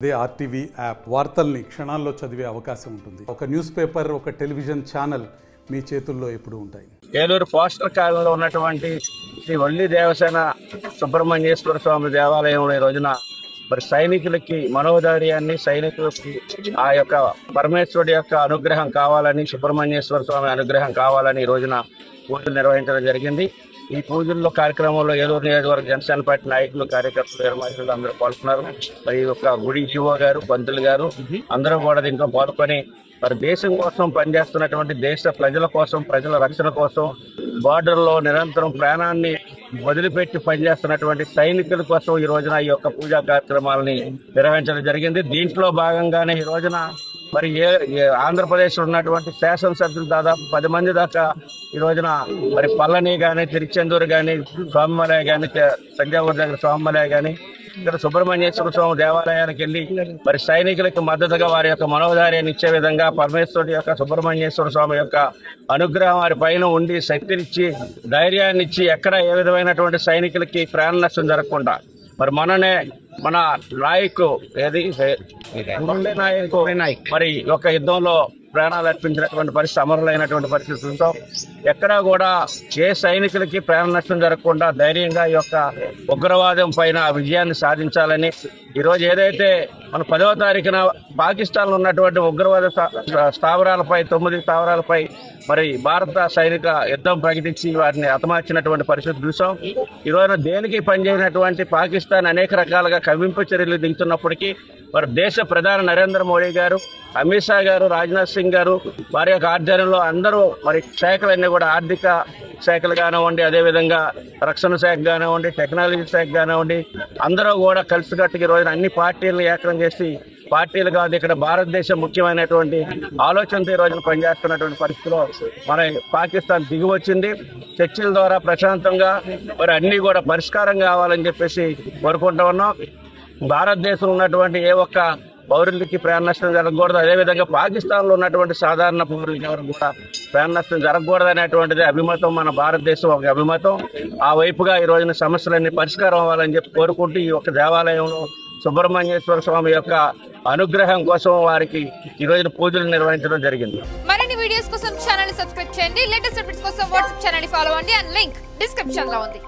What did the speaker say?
అదే RTV app వార్తల్ని క్షణాల్లో చదివే అవకాశం ఉంటుంది. ఒక న్యూస్ పేపర్, ఒక టెలివిజన్ ఛానల్ మీ చేతుల్లో ఎప్పుడు ఉంటాయి. ఏలూరు పోస్టర్ కాలంలో ఉన్నటువంటి శ్రీ వల్లి దేవసేన సుబ్రహ్మణ్యేశ్వర స్వామి దేవాలయంలో ఈ రోజున మరి సైనికులకి మనోధైర్యాన్ని, సైనికులకి ఆ యొక్క పరమేశ్వరుడి యొక్క అనుగ్రహం కావాలని, సుబ్రహ్మణ్యేశ్వర స్వామి అనుగ్రహం కావాలని ఈ రోజున పూజలు నిర్వహించడం జరిగింది. ఈ పూజల్లో కార్యక్రమంలో ఏలూరు నియోజకవర్గ జనసేన పార్టీ నాయకులు, కార్యకర్తలు, నిర్మాతలు అందరూ పాల్గొన్నారు. మరి ఒక గుడి శివ గారు, పంతులు గారు అందరూ కూడా దీంట్లో పాల్గొని మరి దేశం కోసం పనిచేస్తున్నటువంటి, దేశ ప్రజల కోసం, ప్రజల రక్షణ కోసం బార్డర్లో నిరంతరం ప్రాణాన్ని వదిలిపెట్టి పనిచేస్తున్నటువంటి సైనికుల కోసం ఈ రోజున ఈ యొక్క పూజా కార్యక్రమాలని నిర్వహించడం జరిగింది. దీంట్లో భాగంగానే ఈ రోజున మరి ఆంధ్రప్రదేశ్లో ఉన్నటువంటి శాసనసభ్యులు దాదాపు 10 మంది దాకా ఈ రోజున మరి పళని కానీ, తిరుచెందూరు కానీ, స్వామిమలై కానీ, తంజావూరు దగ్గర స్వామిమలై కానీ, ఇక్కడ సుబ్రహ్మణ్యేశ్వర స్వామి దేవాలయానికి వెళ్ళి మరి సైనికులకు మద్దతుగా వారి యొక్క మనోధైర్యాన్ని ఇచ్చే విధంగా పరమేశ్వరుడి యొక్క, సుబ్రహ్మణ్యేశ్వర స్వామి యొక్క అనుగ్రహం వారి పైన ఉండి శక్తినిచ్చి, ధైర్యాన్ని ఇచ్చి, ఎక్కడ ఏ విధమైనటువంటి సైనికులకి ప్రాణ నష్టం జరగకుండా మరి మన నాయకు మరి ఒక యుద్ధంలో ప్రాణాలు అర్పించినటువంటి పరిస్థితి, అమరులైనటువంటి పరిస్థితులతో ఎక్కడా కూడా ఏ సైనికులకి ప్రాణ నష్టం జరగకుండా ధైర్యంగా ఈ యొక్క ఉగ్రవాదం పైన విజయాన్ని సాధించాలని ఈరోజు ఏదైతే మన 10వ తారీఖున పాకిస్తాన్లో ఉన్నటువంటి ఉగ్రవాద స్థావరాలపై 9 స్థావరాలపై మరి భారత సైనిక యుద్ధం ప్రకటించి వారిని హతమార్చినటువంటి పరిస్థితి చూసాం. ఈ రోజున దేనికి పనిచేయనటువంటి పాకిస్తాన్ అనేక రకాలుగా కవ్వింపు చర్యలు దిగుతున్నప్పటికీ మరి దేశ ప్రధాని నరేంద్ర మోడీ గారు, అమిత్ షా గారు, రాజ్నాథ్ సింగ్ గారు వారి యొక్క ఆధ్వర్యంలో అందరూ మరి శాఖలన్నీ కూడా, ఆర్థిక శాఖలు కానివ్వండి, అదేవిధంగా రక్షణ శాఖ కానివ్వండి, టెక్నాలజీ శాఖ కానివ్వండి, అందరూ కూడా కలిసికట్టుగా ఈ రోజున అన్ని పార్టీలను ఏకం చేసి, పార్టీలు కాదు ఇక్కడ భారతదేశం ముఖ్యమైనటువంటి ఆలోచనతో ఈ రోజున పనిచేస్తున్నటువంటి పరిస్థితిలో మన పాకిస్తాన్ దిగి వచ్చింది. చర్చల ద్వారా ప్రశాంతంగా మరి అన్నీ కూడా పరిష్కారం కావాలని చెప్పేసి కోరుకుంటూ ఉన్నాం. భారతదేశంలో ఉన్నటువంటి ఏ ఒక్క పౌరులకి ప్రాణ నష్టం జరగకూడదు, అదేవిధంగా పాకిస్తాన్లో ఉన్నటువంటి సాధారణ పౌరులకి ఎవరు కూడా ప్రాణ నష్టం జరగకూడదు అనేటువంటిది అభిమతం, మన భారతదేశం ఒక అభిమతం. ఆ వైపుగా ఈ రోజున సమస్యలన్నీ పరిష్కారం అవ్వాలని చెప్పి కోరుకుంటూ ఈ యొక్క దేవాలయంలో సుబ్రహ్మణ్యేశ్వర స్వామి యొక్క అనుగ్రహం కోసం వారికి ఈ రోజున పూజలు నిర్వహించడం జరిగింది. మరిన్ని వీడియోస్ కోసం ఛానల్ ని సబ్స్క్రైబ్ చేయండి. లేటెస్ట్ అప్డేట్స్ కోసం వాట్సాప్ ఛానల్ ని ఫాలో అవ్వండి. అండ్ లింక్ డిస్క్రిప్షన్ లో ఉంది.